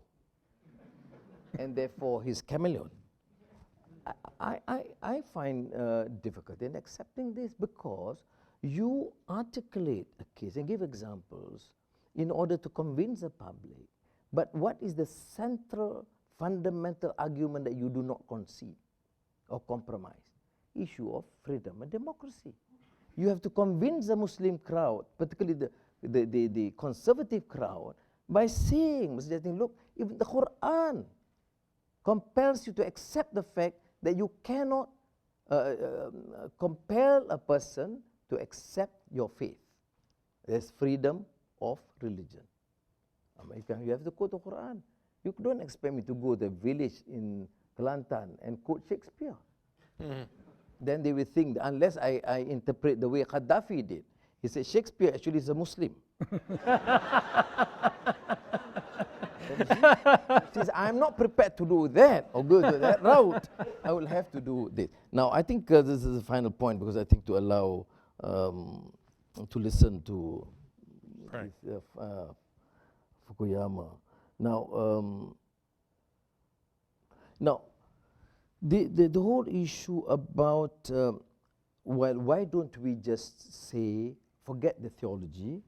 And therefore, he's chameleon. I find difficulty in accepting this because you articulate a case and give examples in order to convince the public. But what is the central, fundamental argument that you do not concede or compromise? Issue of freedom and democracy. You have to convince the Muslim crowd, particularly the conservative crowd, by saying, look, if the Quran compels you to accept the fact that you cannot compel a person to accept your faith. There's freedom of religion. You have to quote the Quran. You don't expect me to go to a village in Kelantan and quote Shakespeare. Then they will think, unless I interpret the way Gaddafi did. He said Shakespeare actually is a Muslim. Since I'm not prepared to do that or go to that route, I will have to do this. Now, I think this is the final point because I think to allow to listen to Fukuyama. Now, the whole issue about why don't we just say forget the theology,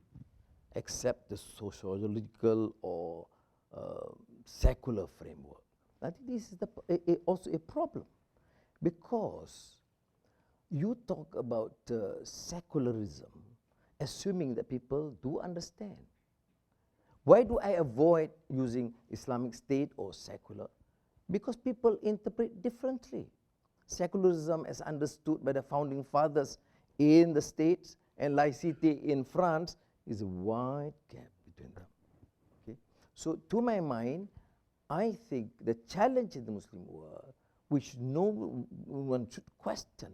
accept the sociological or secular framework? I think this is also a problem because you talk about secularism, assuming that people do understand. Why do I avoid using Islamic State or secular? Because people interpret differently. Secularism, as understood by the founding fathers in the States, and laicity in France, is a wide gap between them. Okay? So, to my mind, I think the challenge in the Muslim world, which no one should question,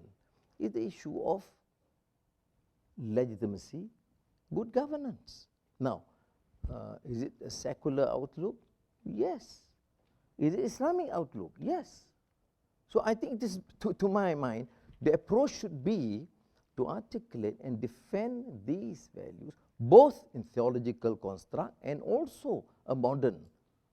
is the issue of legitimacy, good governance. Now, is it a secular outlook? Yes. Is it Islamic outlook? Yes. So I think this, to my mind, the approach should be to articulate and defend these values, both in theological construct and also a modern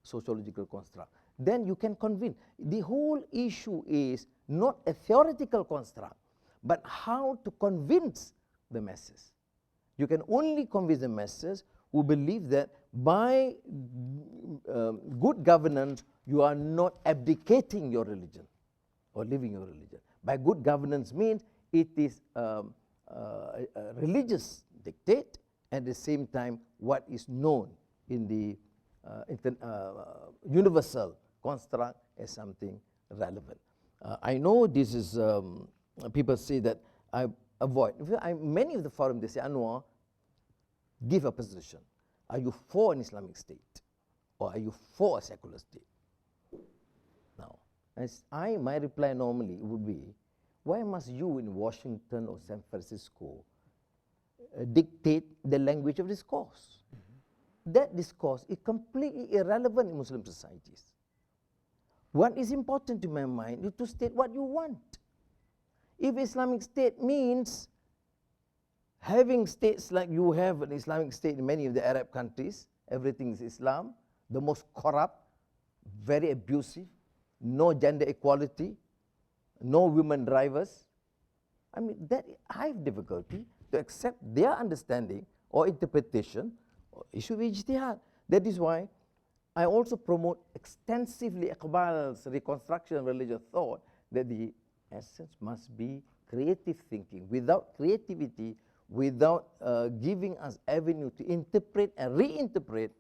sociological construct. Then you can convince. The whole issue is not a theoretical construct, but how to convince the masses. You can only convince the masses who believe that by good governance, you are not abdicating your religion or living your religion. By good governance means it is a religious dictate, and at the same time what is known in the universal construct as something relevant. I know this is, people say that I avoid. Many of the forum, they say, Anwar, give a position. Are you for an Islamic state? Or are you for a secular state? Now, my reply normally would be, why must you in Washington or San Francisco dictate the language of discourse? That discourse is completely irrelevant in Muslim societies. What is important to my mind is to state what you want. If Islamic State means having states like you have an Islamic State in many of the Arab countries, everything is Islam, the most corrupt, very abusive, no gender equality, no women drivers. I mean, that I have difficulty to accept their understanding or interpretation. It should be ijtihad. That is why I also promote extensively Iqbal's reconstruction of religious thought, that the essence must be creative thinking. Without creativity, without giving us avenue to interpret and reinterpret,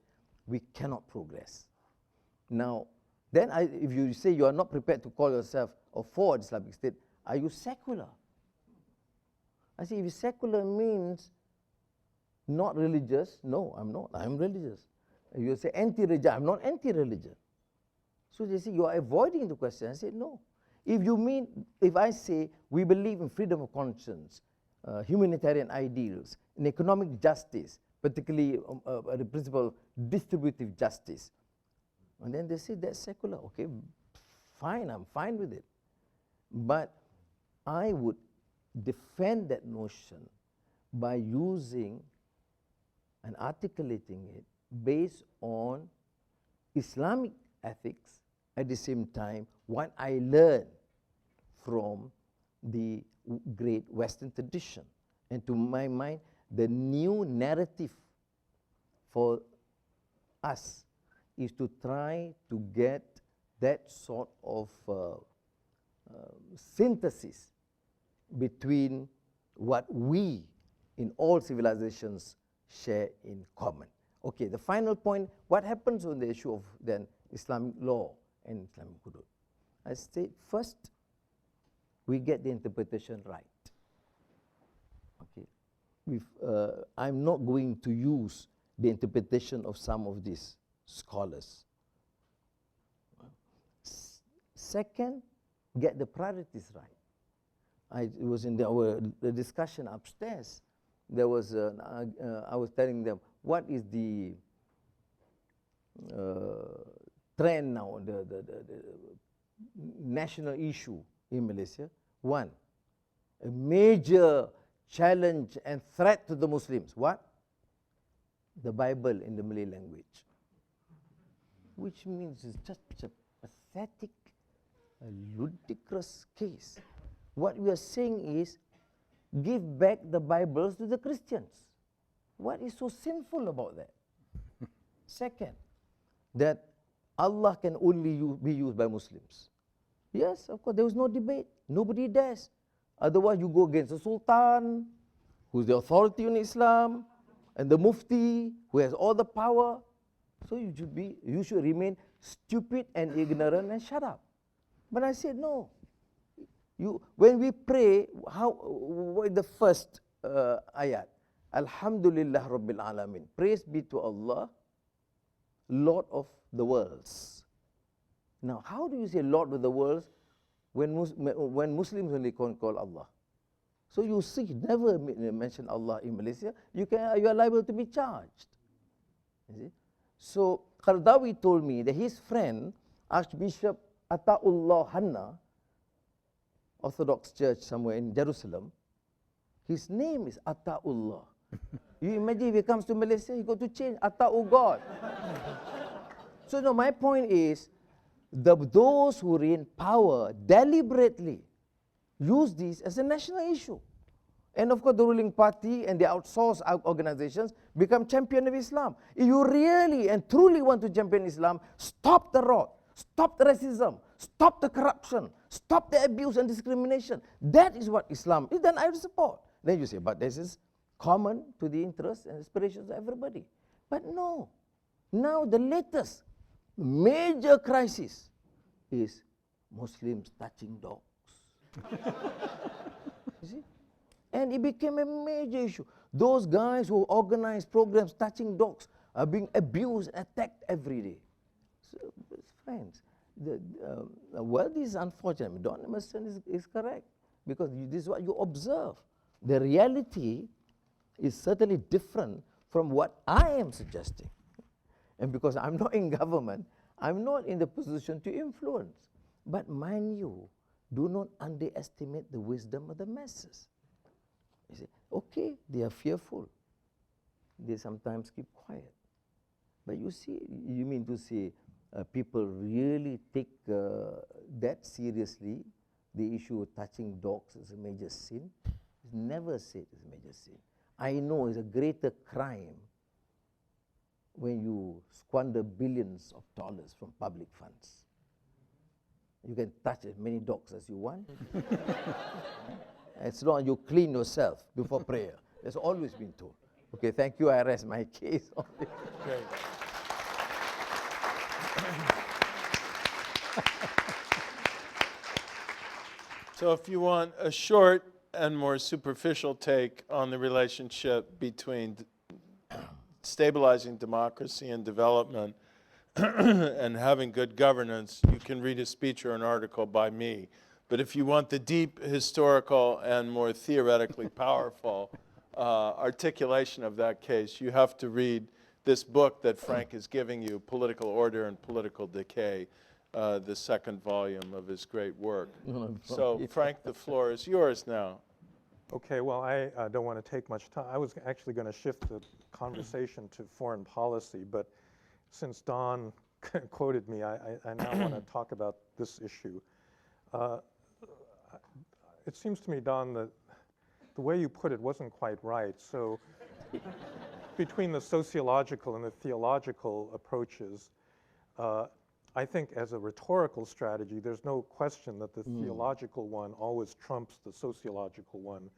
we cannot progress. Now, then if you say you are not prepared to call yourself a for Islamic State, are you secular? I say, if secular means not religious, no, I'm not. I'm religious. You say anti-religion, I'm not anti-religion. So they say, you are avoiding the question. I say, no. If I say we believe in freedom of conscience, humanitarian ideals, in economic justice, particularly the principle of distributive justice, and then they say that's secular. Okay, fine, I'm fine with it. But I would defend that notion by using and articulating it based on Islamic ethics, at the same time what I learned from the great Western tradition. And to my mind, the new narrative for us is to try to get that sort of synthesis between what we in all civilizations share in common. Okay, the final point, what happens on the issue of then Islamic law and Islamic hudud? I state first, we get the interpretation right. Okay, I'm not going to use the interpretation of some of these scholars. Second, get the priorities right. It was in the discussion upstairs. There was I was telling them what is the trend now, the national issue in Malaysia. One, a major challenge and threat to the Muslims. What? The Bible in the Malay language. Which means it's just a pathetic, a ludicrous case. What we are saying is, give back the Bibles to the Christians. What is so sinful about that? Second, that Allah can only be used by Muslims. Yes, of course, there was no debate. Nobody dares. Otherwise, you go against the Sultan, who's the authority in Islam, and the Mufti, who has all the power. So you should remain stupid and ignorant and shut up. But I said, no. When we pray, what is the first ayat? Alhamdulillah Rabbil Alamin. Praise be to Allah, Lord of the worlds. Now, how do you say Lord of the worlds when Muslims only call Allah? So you see, never mention Allah in Malaysia, you are liable to be charged. You see? So Qaradawi told me that his friend, Archbishop Ataullah Hanna, Orthodox Church somewhere in Jerusalem, his name is Ataullah. You imagine if he comes to Malaysia, he got to change Ata'u God. So no, my point is, those who are in power deliberately use this as a national issue. And of course, the ruling party and the outsourced organizations become champion of Islam. If you really and truly want to champion Islam, stop the rot, stop the racism, stop the corruption, stop the abuse and discrimination. That is what Islam is. Then I would support. Then you say, but this is common to the interests and aspirations of everybody. But no. Now the latest major crisis is Muslims touching dogs. You see? And it became a major issue. Those guys who organize programs touching dogs are being abused, attacked every day. So, friends, well, this is unfortunate. Don Emerson is correct, because this is what you observe. The reality is certainly different from what I am suggesting. And because I'm not in government, I'm not in the position to influence. But mind you, do not underestimate the wisdom of the masses. You say, okay, they are fearful. They sometimes keep quiet. But you see, you mean to say people really take that seriously, the issue of touching dogs as a major sin? It's never said it's a major sin. I know it's a greater crime when you squander billions of dollars from public funds. You can touch as many dogs as you want. As long as you clean yourself before prayer. That's always been told. Okay, thank you. I rest my case on this. Great. So if you want a short and more superficial take on the relationship between stabilizing democracy and development and having good governance, you can read a speech or an article by me. But if you want the deep historical and more theoretically powerful articulation of that case, you have to read this book that Frank is giving you, Political Order and Political Decay, the second volume of his great work. So, Frank, the floor is yours now. Okay, well, I don't want to take much time. I was actually going to shift the conversation to foreign policy, but since Don quoted me, I now want to talk about this issue. It seems to me, Don, that the way you put it wasn't quite right. So between the sociological and the theological approaches, I think as a rhetorical strategy, there's no question that the theological one always trumps the sociological one.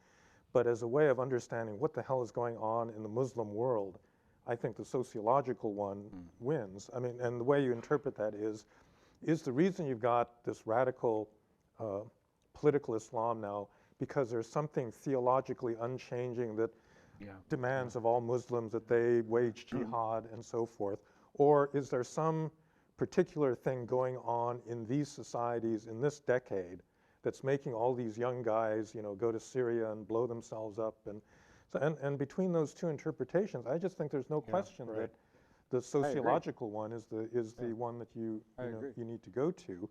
But as a way of understanding what the hell is going on in the Muslim world, I think the sociological one wins. I mean, and the way you interpret that is the reason you've got this radical political Islam now because there's something theologically unchanging that demands of all Muslims that they wage jihad and so forth? Or is there some particular thing going on in these societies in this decade that's making all these young guys, you know, go to Syria and blow themselves up? And so, and between those two interpretations, I just think there's no question that the sociological one is the one that you need to go to.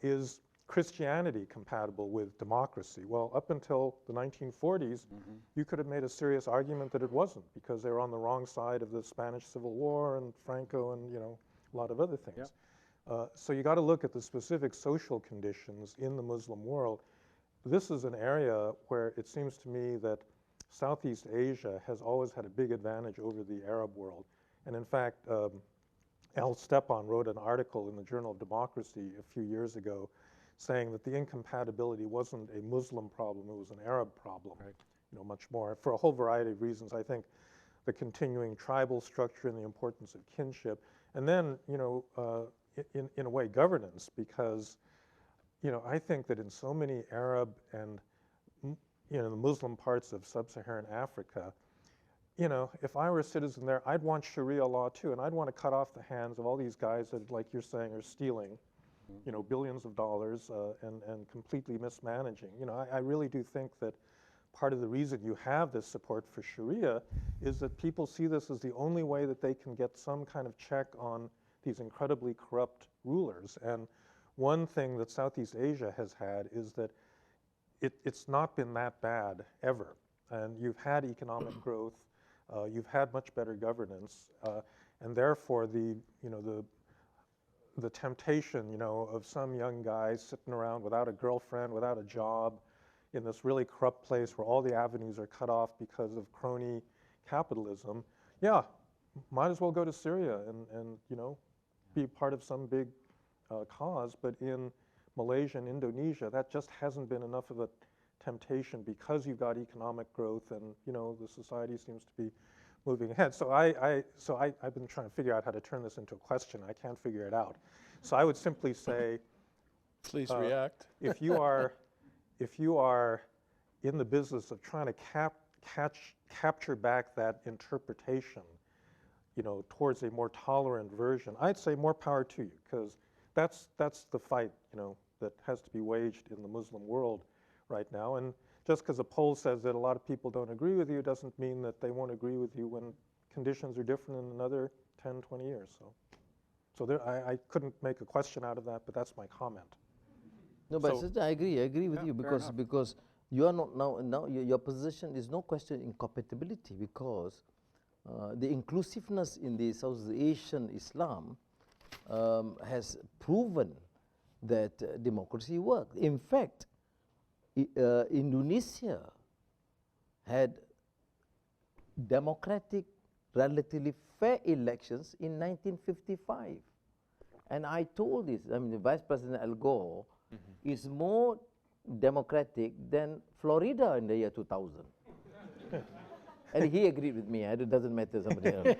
Is Christianity compatible with democracy? Well, up until the 1940s, you could have made a serious argument that it wasn't, because they were on the wrong side of the Spanish Civil War and Franco and, you know, a lot of other things. So you got to look at the specific social conditions in the Muslim world. This is an area where it seems to me that Southeast Asia has always had a big advantage over the Arab world. And in fact, Al Stepan wrote an article in the Journal of Democracy a few years ago saying that the incompatibility wasn't a Muslim problem, it was an Arab problem. You know, much more, for a whole variety of reasons. I think the continuing tribal structure and the importance of kinship. And then, you know, in a way, governance, because, you know, I think that in so many Arab and, you know, the Muslim parts of sub-Saharan Africa, you know, if I were a citizen there, I'd want Sharia law too, and I'd want to cut off the hands of all these guys that, like you're saying, are stealing, you know, billions of dollars and completely mismanaging. You know, I really do think that part of the reason you have this support for Sharia is that people see this as the only way that they can get some kind of check on these incredibly corrupt rulers. And one thing that Southeast Asia has had is that it's not been that bad ever. And you've had economic growth, you've had much better governance, and therefore the temptation, you know, of some young guys sitting around without a girlfriend, without a job, in this really corrupt place where all the avenues are cut off because of crony capitalism, yeah, might as well go to Syria and you know, be part of some big cause. But in Malaysia and Indonesia, that just hasn't been enough of a temptation because you've got economic growth and, you know, the society seems to be moving ahead. So I've been trying to figure out how to turn this into a question. I can't figure it out. So I would simply say, Please react. if you are in the business of trying to capture back that interpretation, towards a more tolerant version, I'd say more power to you, because that's the fight, that has to be waged in the Muslim world right now. And just because a poll says that a lot of people don't agree with you doesn't mean that they won't agree with you when conditions are different in another 10, 20 years. So I couldn't make a question out of that, but that's my comment. No, but So- sister, I agree with you, because you are not now your position is no question incompatibility, because the inclusiveness in the South Asian Islam has proven that democracy works. In fact, Indonesia had democratic, relatively fair elections in 1955. And I told this, the Vice President Al Gore is more democratic than Florida in the year 2000. And he agreed with me. It doesn't matter somebody else.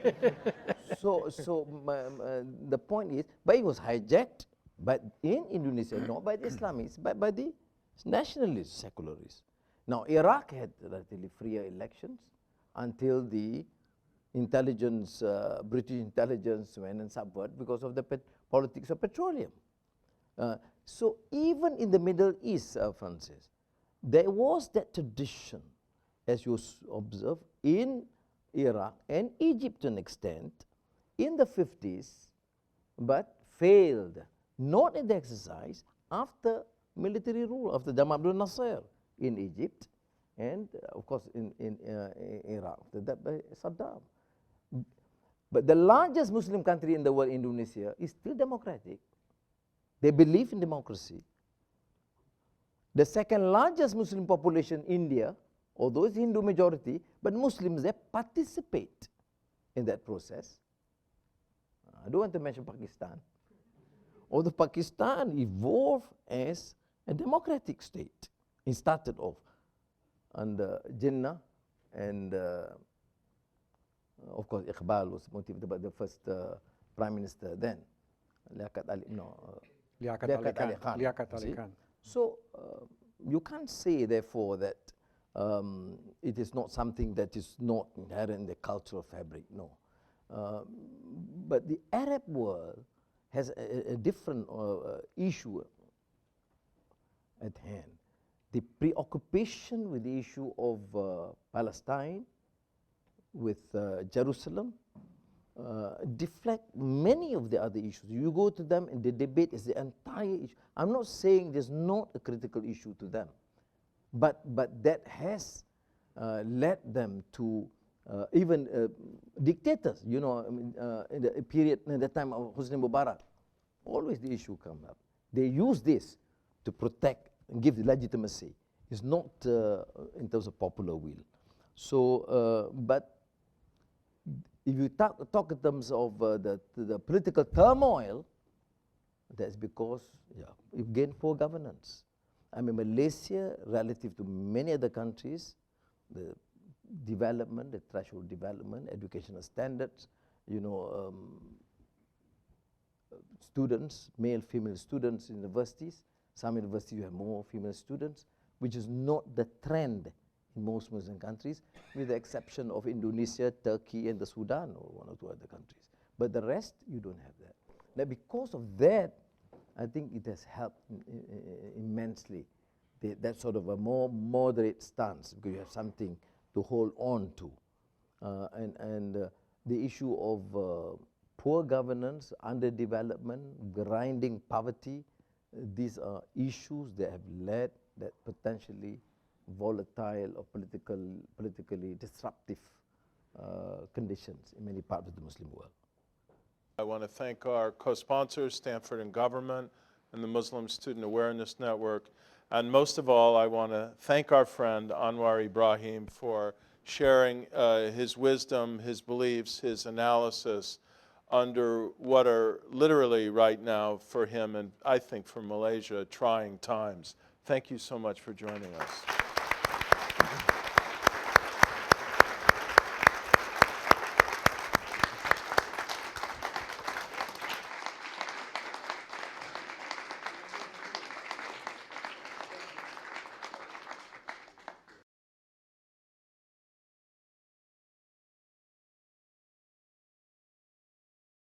The point is, but it was hijacked, but in Indonesia, not by the Islamists, but by the nationalists, secularists. Now, Iraq had relatively freer elections until the intelligence, British intelligence went and subverted because of the politics of petroleum. So even in the Middle East, Francis, there was that tradition, as you observe, in Iraq and Egypt to an extent, in the 50s, but failed, not in the exercise, after military rule, after Jamal Abdel Nasser in Egypt, and of course in Iraq, after that by Saddam. But the largest Muslim country in the world, Indonesia, is still democratic. They believe in democracy. The second largest Muslim population, India, although it's Hindu majority, but Muslims there participate in that process. I don't want to mention Pakistan. Although Pakistan evolved as a democratic state. It started off under Jinnah, and of course Iqbal was motivated by the first prime minister then, Liaquat Ali Khan. Liaquat Ali Khan. So you can't say, therefore, that it is not something that is not inherent in the cultural fabric, no. But the Arab world has a different issue at hand. The preoccupation with the issue of Palestine, with Jerusalem, deflect many of the other issues. You go to them and the debate is the entire issue. I'm not saying there's not a critical issue to them, but that has led them to even dictators, in the period, in the time of Hosni Mubarak, always the issue comes up. They use this to protect and give the legitimacy. It's not in terms of popular will. So, but if you talk in terms of the political turmoil, that's because you gain poor governance. Malaysia, relative to many other countries, the development, the threshold development, educational standards, students, male, female students in universities. Some universities you have more female students, which is not the trend in most Muslim countries, with the exception of Indonesia, Turkey, and the Sudan, or one or two other countries. But the rest, you don't have that. Now, because of that, I think it has helped immensely, that sort of a more moderate stance, because you have something to hold on to. The issue of poor governance, underdevelopment, grinding poverty, these are issues that have led that potentially volatile or politically disruptive conditions in many parts of the Muslim world. I want to thank our co-sponsors, Stanford and Government, and the Muslim Student Awareness Network. And most of all, I want to thank our friend Anwar Ibrahim for sharing his wisdom, his beliefs, his analysis under what are literally right now for him, and I think for Malaysia, trying times. Thank you so much for joining us.